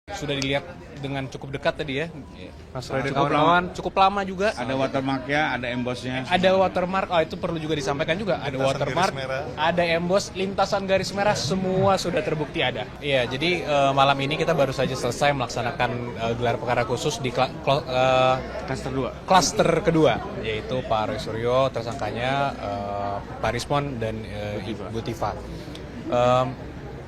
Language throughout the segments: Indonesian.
Sudah dilihat dengan cukup dekat tadi ya, Mas Roy dan Cukup kawan-kawan. Cukup lama juga. Ada watermarknya, ada embossnya. Ada watermark, itu perlu juga disampaikan juga. Ada watermark, ada emboss, lintasan garis merah, semua sudah terbukti ada. Iya, jadi malam ini kita baru saja selesai melaksanakan gelar perkara khusus di klaster kedua, yaitu Pak Roy Suryo, tersangkanya Pak Rismon dan Ibu Tifa.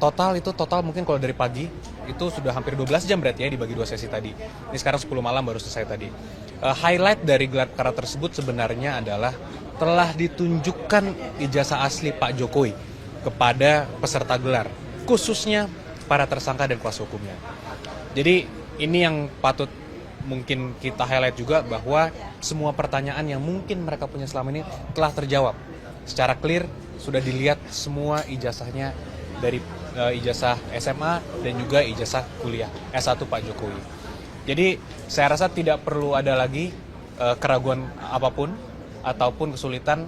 Total mungkin kalau dari pagi itu sudah hampir 12 jam berarti ya dibagi 2 sesi tadi. Ini sekarang 10 malam baru selesai tadi. Highlight dari gelar perkara tersebut sebenarnya adalah telah ditunjukkan ijazah asli Pak Jokowi kepada peserta gelar, khususnya para tersangka dan kuasa hukumnya. Jadi ini yang patut mungkin kita highlight juga, bahwa semua pertanyaan yang mungkin mereka punya selama ini telah terjawab secara clear. Sudah dilihat semua ijazahnya, dari ijazah SMA dan juga ijazah kuliah S1 Pak Jokowi. Jadi saya rasa tidak perlu ada lagi keraguan apapun ataupun kesulitan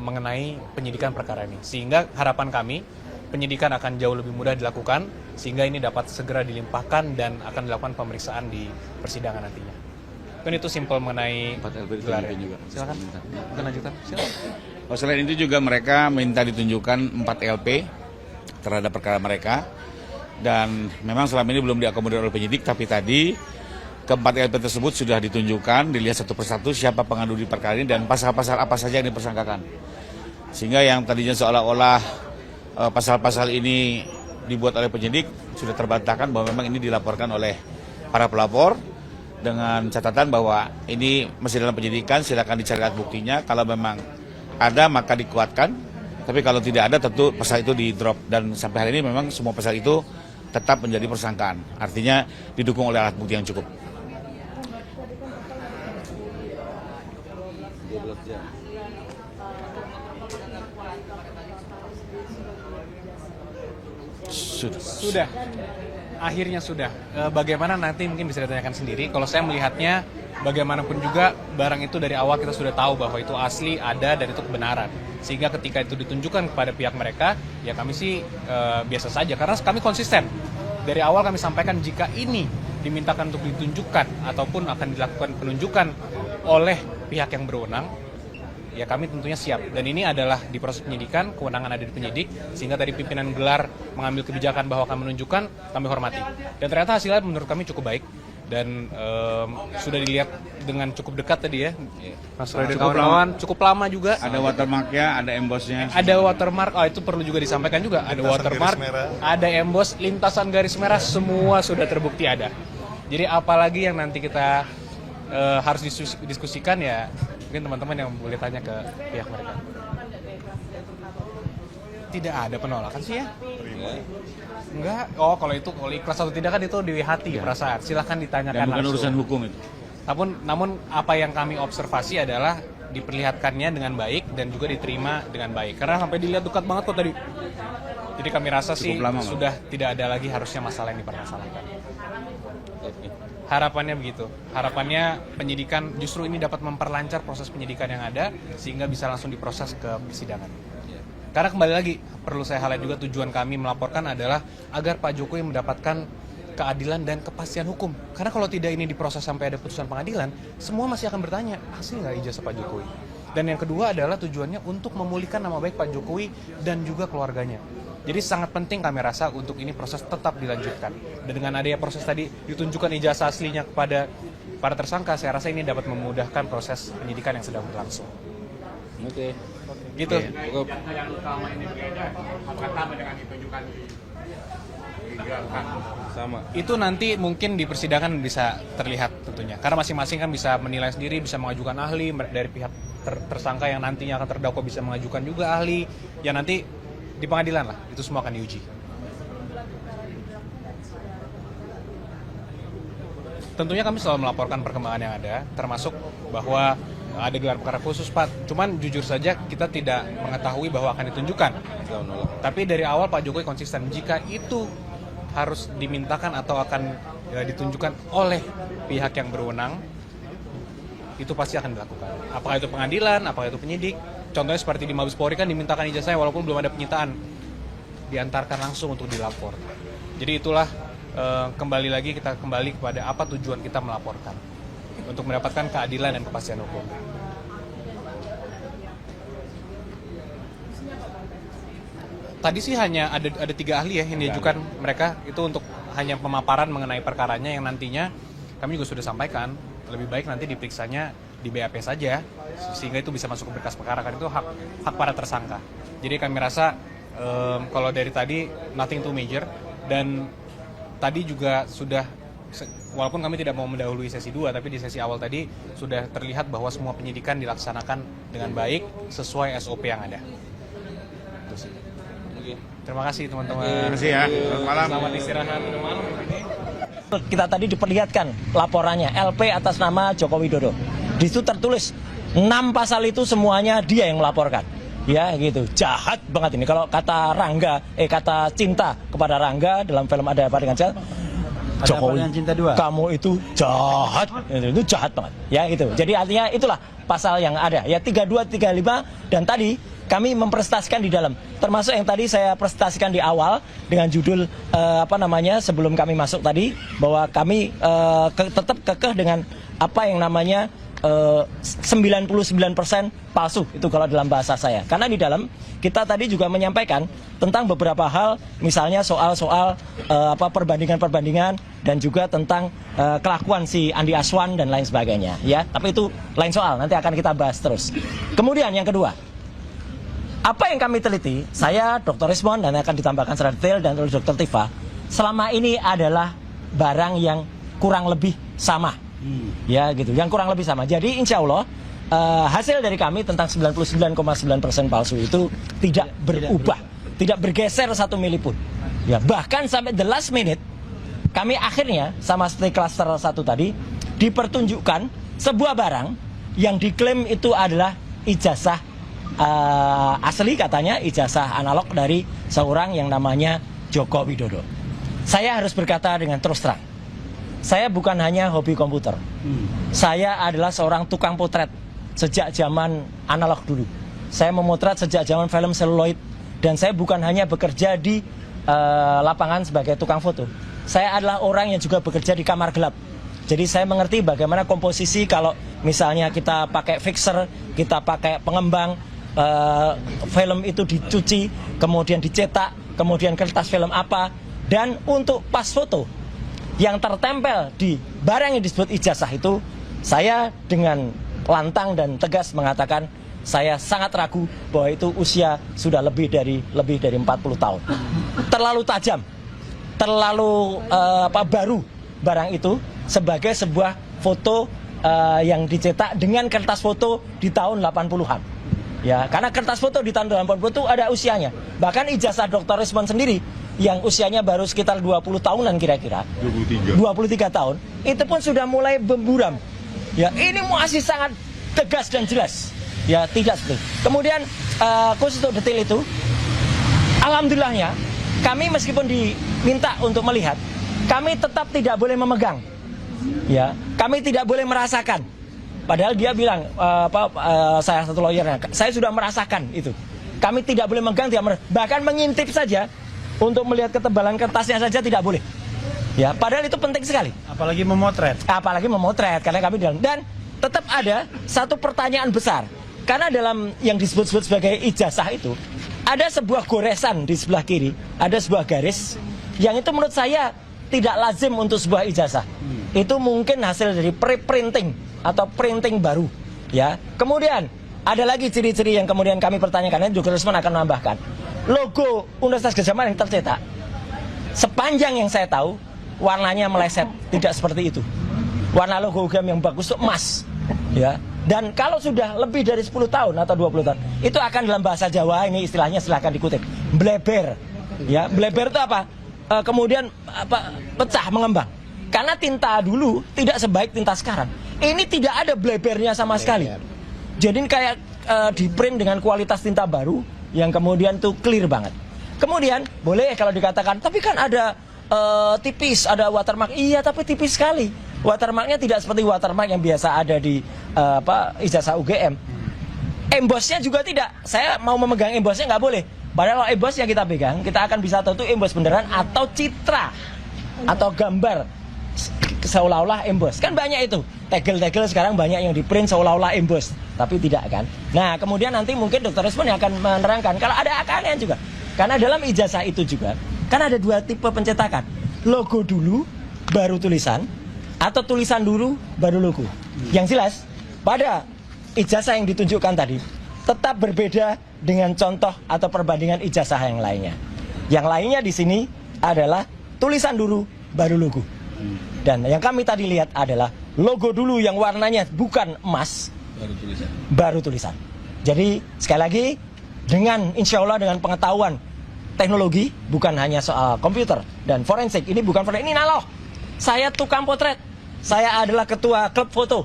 mengenai penyidikan perkara ini. Sehingga harapan kami, penyidikan akan jauh lebih mudah dilakukan, sehingga ini dapat segera dilimpahkan dan akan dilakukan pemeriksaan di persidangan nantinya. Kan itu simpel mengenai gelar juga. Silakan. Kita lanjutkan. Silakan. Selain itu juga mereka minta ditunjukkan 4 LP terhadap perkara mereka, dan memang selama ini belum diakomodir oleh penyidik, tapi tadi keempat LP tersebut sudah ditunjukkan, dilihat satu persatu siapa pengadu di perkara ini dan pasal-pasal apa saja yang dipersangkakan. Sehingga yang tadinya seolah-olah pasal-pasal ini dibuat oleh penyidik sudah terbantahkan bahwa memang ini dilaporkan oleh para pelapor, dengan catatan bahwa ini masih dalam penyidikan, silakan dicari alat buktinya. Kalau memang ada maka dikuatkan, tapi kalau tidak ada tentu pasal itu di drop, dan sampai hari ini memang semua pasal itu tetap menjadi persangkaan. Artinya didukung oleh alat bukti yang cukup. Sudah. Akhirnya sudah. Bagaimana nanti mungkin bisa ditanyakan sendiri. Kalau saya melihatnya, bagaimanapun juga barang itu dari awal kita sudah tahu bahwa itu asli, ada, dan itu kebenaran. Sehingga ketika itu ditunjukkan kepada pihak mereka, ya kami sih biasa saja. Karena kami konsisten. Dari awal kami sampaikan, jika ini dimintakan untuk ditunjukkan ataupun akan dilakukan penunjukan oleh pihak yang berwenang, ya kami tentunya siap. Dan ini adalah di proses penyidikan, kewenangan ada di penyidik, sehingga tadi pimpinan gelar mengambil kebijakan bahwa akan menunjukkan, kami hormati. Dan ternyata hasilnya menurut kami cukup baik, dan sudah dilihat dengan cukup dekat tadi ya, Mas Roy dan kawan-kawan. Cukup lama juga. Ada watermarknya, ada embossnya. Ada watermark, itu perlu juga disampaikan juga. Ada watermark, ada emboss, lintasan garis merah, semua sudah terbukti ada. Jadi apalagi yang nanti kita harus diskusikan, ya mungkin teman-teman yang boleh tanya ke pihak mereka. Tidak ada penolakan sih ya? Enggak. Kalau ikhlas atau tidak kan itu di hati, perasaan. Silahkan ditanyakan Dan bukan langsung. urusan hukum itu. Namun apa yang kami observasi adalah diperlihatkannya dengan baik dan juga diterima dengan baik. Karena sampai dilihat dekat banget kok tadi. Jadi kami rasa sih sudah tidak ada lagi harusnya masalah yang dipermasalahkan. Harapannya begitu. Harapannya penyidikan justru ini dapat memperlancar proses penyidikan yang ada, sehingga bisa langsung diproses ke persidangan. Karena kembali lagi, perlu saya highlight juga, tujuan kami melaporkan adalah agar Pak Jokowi mendapatkan keadilan dan kepastian hukum. Karena kalau tidak ini diproses sampai ada putusan pengadilan, semua masih akan bertanya, asli nggak ijazah Pak Jokowi? Dan yang kedua adalah tujuannya untuk memulihkan nama baik Pak Jokowi dan juga keluarganya. Jadi sangat penting kami rasa untuk ini proses tetap dilanjutkan. Dan dengan adanya proses tadi ditunjukkan ijazah aslinya kepada para tersangka, saya rasa ini dapat memudahkan proses penyidikan yang sedang berlangsung. Oke. Gitu. Yang utama ini berbeda, apakah sama dengan ditunjukkan sama. Itu nanti mungkin di persidangan bisa terlihat tentunya. Karena masing-masing kan bisa menilai sendiri, bisa mengajukan ahli dari pihak tersangka yang nantinya akan terdakwa, bisa mengajukan juga ahli. Ya nanti di pengadilan lah, itu semua akan diuji. Tentunya kami selalu melaporkan perkembangan yang ada, termasuk bahwa ada gelar perkara khusus, Pak. Cuman jujur saja kita tidak mengetahui bahwa akan ditunjukkan. Tapi dari awal Pak Jokowi konsisten, jika itu harus dimintakan atau akan ditunjukkan oleh pihak yang berwenang, itu pasti akan dilakukan. Apakah itu pengadilan, apakah itu penyidik. Contohnya seperti di Mabes Polri kan dimintakan ijazahnya walaupun belum ada penyitaan. Diantarkan langsung untuk dilapor. Jadi itulah kembali lagi kita kembali kepada apa tujuan kita melaporkan untuk mendapatkan keadilan dan kepastian hukum. Tadi sih hanya ada 3 ahli ya yang diajukan mereka itu untuk hanya pemaparan mengenai perkaranya yang nantinya kami juga sudah sampaikan lebih baik nanti diperiksanya di BAP saja sehingga itu bisa masuk ke berkas perkara kan itu hak para tersangka. Jadi kami rasa kalau dari tadi nothing too major dan tadi juga sudah walaupun kami tidak mau mendahului sesi 2 tapi di sesi awal tadi sudah terlihat bahwa semua penyidikan dilaksanakan dengan baik sesuai SOP yang ada. Itu sih. Terima kasih teman-teman. Terima kasih ya. Selamat malam. Selamat istirahat. Udah malam. Kita tadi diperlihatkan laporannya LP atas nama Joko Widodo. Di situ tertulis 6 pasal itu semuanya dia yang melaporkan. Ya gitu, jahat banget ini. Kalau kata kata Cinta kepada Rangga dalam film Ada Apa Dengan Cinta, Jokowi, Cinta 2. Kamu itu jahat, itu jahat banget. Ya gitu. Jadi artinya itulah pasal yang ada. Ya 32, 35 dan tadi kami mempresentasikan di dalam, termasuk yang tadi saya presentasikan di awal dengan judul sebelum kami masuk tadi bahwa kami tetap kekeh dengan apa yang namanya 99% palsu itu kalau dalam bahasa saya. Karena di dalam kita tadi juga menyampaikan tentang beberapa hal, misalnya soal-soal perbandingan-perbandingan dan juga tentang kelakuan si Andi Aswan dan lain sebagainya. Ya, tapi itu lain soal. Nanti akan kita bahas terus. Kemudian yang kedua, apa yang kami teliti, saya Dr. Rismon dan akan ditambahkan secara detail dan oleh Dr. Tifa, selama ini adalah barang yang kurang lebih sama. Ya gitu, yang kurang lebih sama. Jadi insya Allah hasil dari kami tentang 99,9% palsu itu tidak berubah, tidak bergeser 1 mili pun. Ya, bahkan sampai the last minute kami akhirnya sama seperti klaster 1 tadi dipertunjukkan sebuah barang yang diklaim itu adalah ijazah asli, katanya ijazah analog dari seorang yang namanya Joko Widodo. Saya harus berkata dengan terus terang, saya bukan hanya hobi komputer. Saya adalah seorang tukang potret sejak zaman analog dulu. Saya memotret sejak zaman film seluloid. Dan saya bukan hanya bekerja di lapangan sebagai tukang foto. Saya adalah orang yang juga bekerja di kamar gelap. Jadi saya mengerti bagaimana komposisi kalau misalnya kita pakai fixer, kita pakai pengembang, film itu dicuci, kemudian dicetak, kemudian kertas film apa. Dan untuk pas foto yang tertempel di barang yang disebut ijazah itu, saya dengan lantang dan tegas mengatakan saya sangat ragu bahwa itu usia sudah lebih dari 40 tahun. Terlalu tajam, terlalu baru barang itu sebagai sebuah foto yang dicetak dengan kertas foto di tahun 80-an. Ya, karena kertas foto di tahun 80 itu ada usianya. Bahkan ijazah Dr. Rismon sendiri yang usianya baru sekitar 20 tahunan kira-kira, 23 tahun, itu pun sudah mulai berburam. Ya, ini masih sangat tegas dan jelas. Ya, tidak seperti. Kemudian khusus untuk detail itu, alhamdulillahnya kami meskipun diminta untuk melihat, kami tetap tidak boleh memegang. Ya, kami tidak boleh merasakan. Padahal dia bilang, saya satu lawyernya, saya sudah merasakan itu. Kami tidak boleh megang, bahkan mengintip saja. Untuk melihat ketebalan kertasnya saja tidak boleh. Ya, padahal itu penting sekali. Apalagi memotret. Apalagi memotret, karena kami dalam. Dan tetap ada satu pertanyaan besar. Karena dalam yang disebut-sebut sebagai ijazah itu, ada sebuah goresan di sebelah kiri, ada sebuah garis, yang itu menurut saya tidak lazim untuk sebuah ijazah. Itu mungkin hasil dari pre-printing atau printing baru. Ya, kemudian ada lagi ciri-ciri yang kemudian kami pertanyakan, dan Dr. Rismon akan menambahkan. Logo Universitas Gadjah Mada yang tercetak, sepanjang yang saya tahu, warnanya meleset, tidak seperti itu. Warna logo UGM yang bagus itu emas. Ya. Dan kalau sudah lebih dari 10 tahun atau 20 tahun, itu akan dalam bahasa Jawa, ini istilahnya silahkan dikutip, bleber. Ya, bleber itu apa? Kemudian pecah, mengembang. Karena tinta dulu tidak sebaik tinta sekarang. Ini tidak ada blebernya sama sekali. Jadi kayak di print dengan kualitas tinta baru yang kemudian tuh clear banget. Kemudian boleh kalau dikatakan, tapi kan ada tipis, ada watermark. Iya, tapi tipis sekali. Watermarknya tidak seperti watermark yang biasa ada di ijazah UGM. Embossnya juga tidak. Saya mau memegang embossnya nggak boleh. Padahal kalau emboss yang kita pegang, kita akan bisa tahu itu emboss beneran atau citra. atau gambar seolah-olah emboss. Kan banyak itu. Tegel-tegel sekarang banyak yang di print seolah-olah emboss, tapi tidak kan. Nah, kemudian nanti mungkin Dr. Resmond yang akan menerangkan kalau ada keanehan juga. Karena dalam ijazah itu juga kan ada dua tipe pencetakan. Logo dulu baru tulisan, atau tulisan dulu baru logo. Yang jelas pada ijazah yang ditunjukkan tadi tetap berbeda dengan contoh atau perbandingan ijazah yang lainnya. Yang lainnya di sini adalah tulisan dulu baru logo. Dan yang kami tadi lihat adalah logo dulu yang warnanya bukan emas, baru tulisan. Jadi sekali lagi, dengan insya Allah dengan pengetahuan teknologi, bukan hanya soal komputer dan forensik, ini bukan forensik, ini naloh. Saya tukang potret, saya adalah ketua klub foto,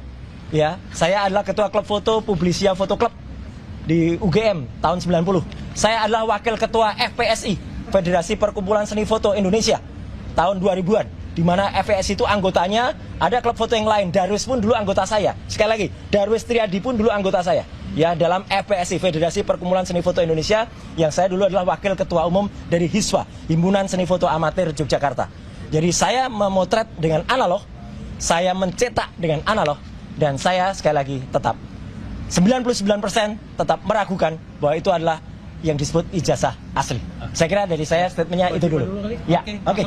ya, saya adalah ketua klub foto Publisia Foto Club di UGM tahun 90. Saya adalah wakil ketua FPSI, Federasi Perkumpulan Seni Foto Indonesia, tahun 2000-an, di mana FPSI itu anggotanya ada klub foto yang lain. Darwis pun dulu anggota saya. Sekali lagi, Darwis Triadi pun dulu anggota saya. Ya, dalam FPSI, Federasi Perkumpulan Seni Foto Indonesia, yang saya dulu adalah wakil ketua umum dari HISWA, Himpunan Seni Foto Amatir Yogyakarta. Jadi saya memotret dengan analog, saya mencetak dengan analog, dan saya sekali lagi tetap 99% tetap meragukan bahwa itu adalah yang disebut ijazah asli. Saya kira dari saya statementnya itu dulu. Ya, oke.